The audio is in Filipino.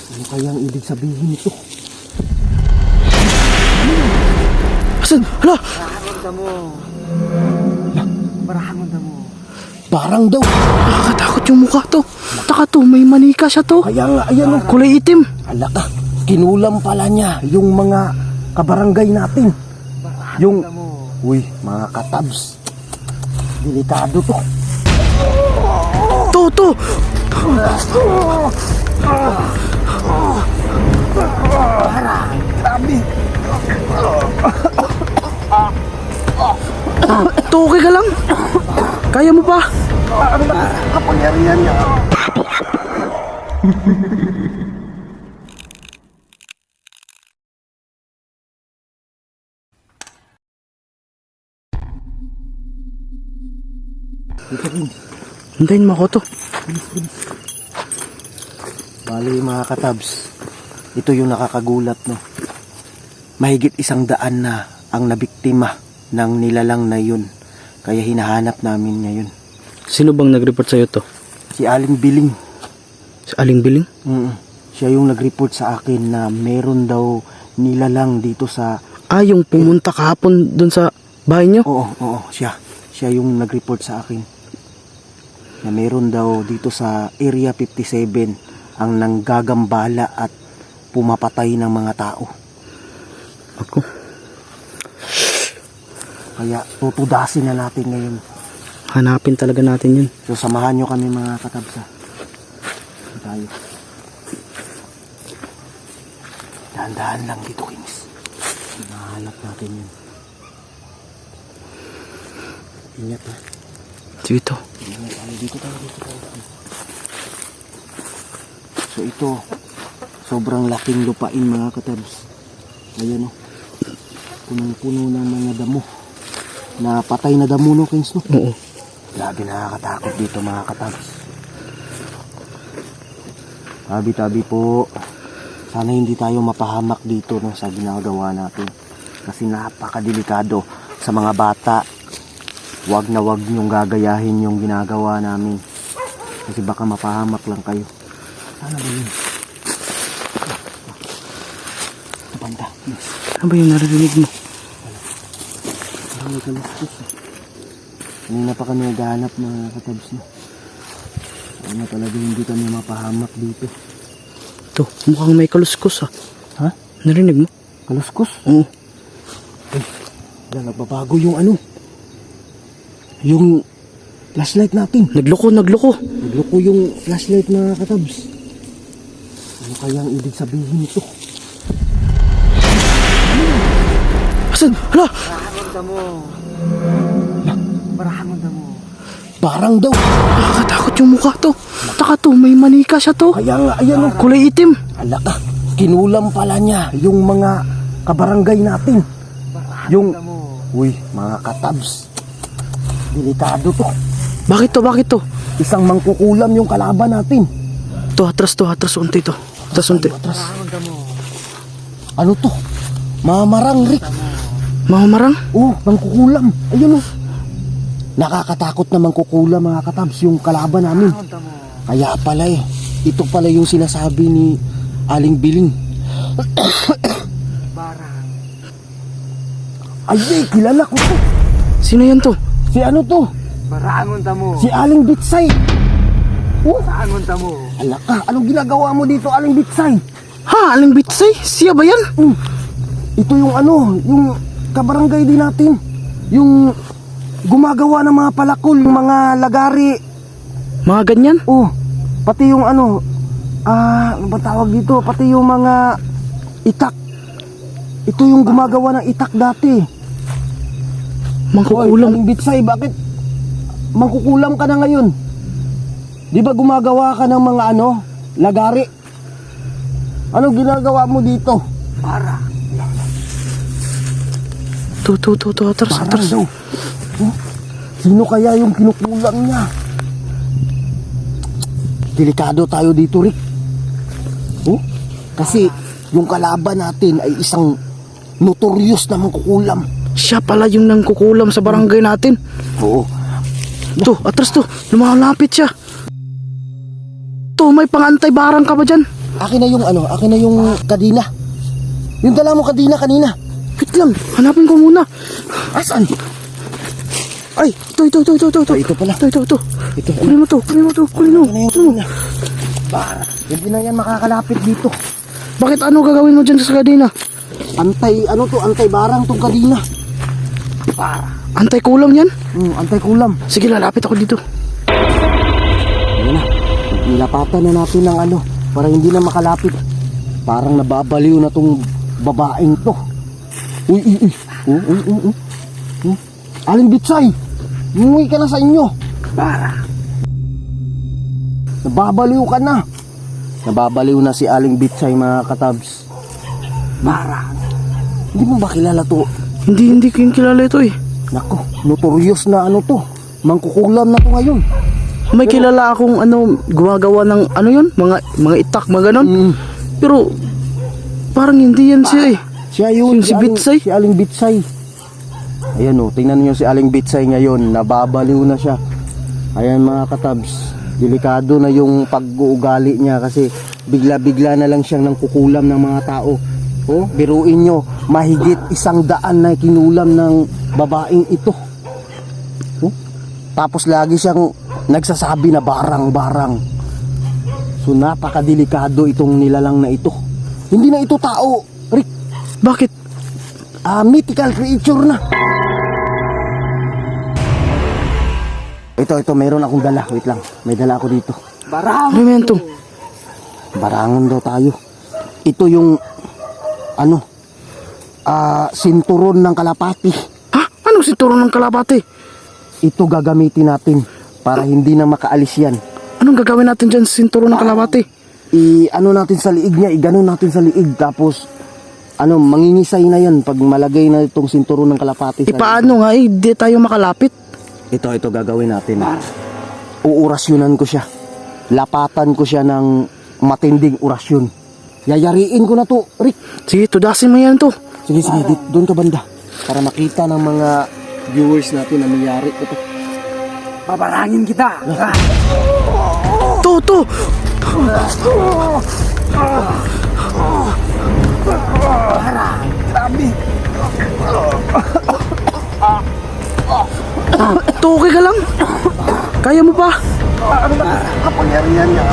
Ano kayang ibig sabihin nito? Asan? Hala! Barahangon ka mo. Barahangon ka mo. Parang daw. Nakakatakot yung mukha to. Taka to, may manika siya to. Kaya nga, ayan o. Kulay itim. Ala ka, kinulam pala niya yung mga kabarangay natin. Yung, uy, mga katabs. Delikado to. To. Grabe. To, okay ka lang? Kaya mo pa? Ano na kapangyarihan niya? Hintayin mo ako to. Bali mga katabs, ito yung nakakagulat no. Mahigit 100 na ang nabiktima ng nilalang na yun. Kaya hinahanap namin ngayon. Sino bang nag-report sa'yo to? Si Aling Biling. Si Aling Biling? Siya yung nag-report sa akin na meron daw nilalang dito sa... Yung pumunta kahapon dun sa bahay nyo? Oo, siya. Siya yung nag-report sa akin. Na meron daw dito sa Area 57 ang nanggagambala at pumapatay ng mga tao. Ako? Kaya tutudasin na natin ngayon. Hanapin talaga natin yun. So samahan nyo kami mga katabsa. Tayo. Dahan-dahan lang dito, Kings. Hinahanap natin yun. Ingat ha. Sige to. Dito tayo. So ito, sobrang laking lupain mga katabs. Ayan o. Punong-puno ng mga damo. Na patay na damo no, Kings no? Oo. Grabe nakakatakot dito mga katabs. Tabi-tabi po. Sana hindi tayo mapahamak dito no, sa ginagawa natin. Kasi napakadelikado sa mga bata. Wag na wag niyong gagayahin yung ginagawa namin. Kasi baka mapahamak lang kayo. Ano ba yun? Banda. Yes. Ano ba yung naririnig mo? Parang may kalustos eh. Kanina pa kami naghahanap mga katabs na. Ano talaga hindi kami mapahamak dito. To, mukhang may kaluskos Ha? Narinig mo? Kaluskos? Oo. Nagbabago yung ano. Yung flashlight natin. Nagloko. Nagloko yung flashlight mga katabs. Ano kayang ibig sabihin nito? Asan? Hala! Barahangon ka mo. Barahangon ka mo. Parang daw. Nakakatakot yung mukha to. Taka to, may manika siya to. Kaya nga, ayan o. Kulay itim. Ala ka, kinulam pala niya yung mga kabarangay natin. Yung, uy, mga katabs. Delikado to. Bakit to? Isang mangkukulam yung kalaban natin. To, atras unti to. Atras unti. Atras. Ano to? Mamarang, Rick. Mamamarang? Mangkukulam. Ayun o. Nakakatakot na mangkukulam mga katabs yung kalaban namin. Kaya pala ito pala yung sinasabi ni Aling Biling. Ay, kilala ko to. Sino yan to? Si ano to? Barahangon ta mo. Si Aling Bitsay. Barahangon ta mo. Ala ka, anong ginagawa mo dito, Aling Bitsay? Ha? Aling Bitsay? Siya ba yan? Ito yung ano, yung kabarangay din natin. Yung gumagawa ng mga palakol, yung mga lagari. Mga ganyan? Pati yung ano, ano ba tawag dito? Pati yung mga itak. Ito yung gumagawa ng itak dati. Mangkukulam. Aling Bitsay, bakit mangkukulam ka na ngayon? Di ba gumagawa ka ng mga ano, lagari? Ano ginagawa mo dito? Para. To, atras. Daw. Sino kaya yung kinukulam niya? Delikado tayo dito, Rick. Kasi yung kalaban natin ay isang notorious na mangkukulam. Siya pala yung nangkukulam sa barangay natin. Oo. To, atras to. Lumalapit siya. To, may pangantay barang ka ba dyan? Akin na yung ano, akin na yung kadina. Yung dala mo kadina kanina. Wait lang, hanapin ko muna. Asan? Ay, Ito. ito pala. Ito. Ito. Kunin mo to. Kunin mo. Ano yung kadina? Bara, hindi na yan makakalapit dito. Bakit ano gagawin mo dyan sa kadina? Antay barang tong kadina. Bara. Antay kulam yan? Antay kulam. Sige, lalapit ako dito. Ayan na, nilapatan na natin ng ano, para hindi na makalapit. Parang nababaliw na tong babaeng to. Uy. Aling Bitsay, umuwi ka na sa inyo. Bara. Nababaliw ka na. Nababaliw na si Aling Bitsay, mga katabs. Bara. Hindi mo ba kilala to? Hindi ko yung kilala ito eh. Nako, notorious na ano to. Mangkukulam na to ngayon. May kilala akong ano, gumagawa ng ano yun? Mga itak, mga ganon. Pero, parang hindi yan siya eh. Siya yun, Si Bitsay? Si Aling Bitsay. Ayan o, tingnan niyo si Aling Bitsay ngayon. Nababaliw na siya. Ayan mga katabs. Delikado na yung pag-uugali niya kasi bigla-bigla na lang siyang nangkukulam ng mga tao. Oh, biruin nyo, mahigit 100 na kinulam ng babaeng ito. Oh, tapos lagi siyang nagsasabi na barang. So napakadelikado itong nilalang na ito. Hindi na ito tao, Rick. Bakit? Mythical creature na. Ito, meron akong dala. Wait lang, may dala ako dito. Barang. Ano yan to? Barangon daw tayo. Ito yung sinturon ng kalapati. Ha? Anong situro ng kalapate? Ito gagamitin natin para hindi na makaalis yan. Anong gagawin natin dyan sa sinturo ng kalapate? Natin sa liig niya, iganon natin sa liig, tapos mangingisay na yan pag malagay na itong sinturon ng kalapati. Paano nga eh, di tayo makalapit. Ito gagawin natin. Uurasyonan ko siya. Lapatan ko siya ng matinding orasyon. Yayariin ko na to, Rick. Sige, tudasin mo yan to. Sige, doon ka banda. Para makita ng mga viewers natin na nangyari ito. Babarangin kita. To. Grabe. To, okay ka lang? Kaya mo pa? Kapangyarihan niya.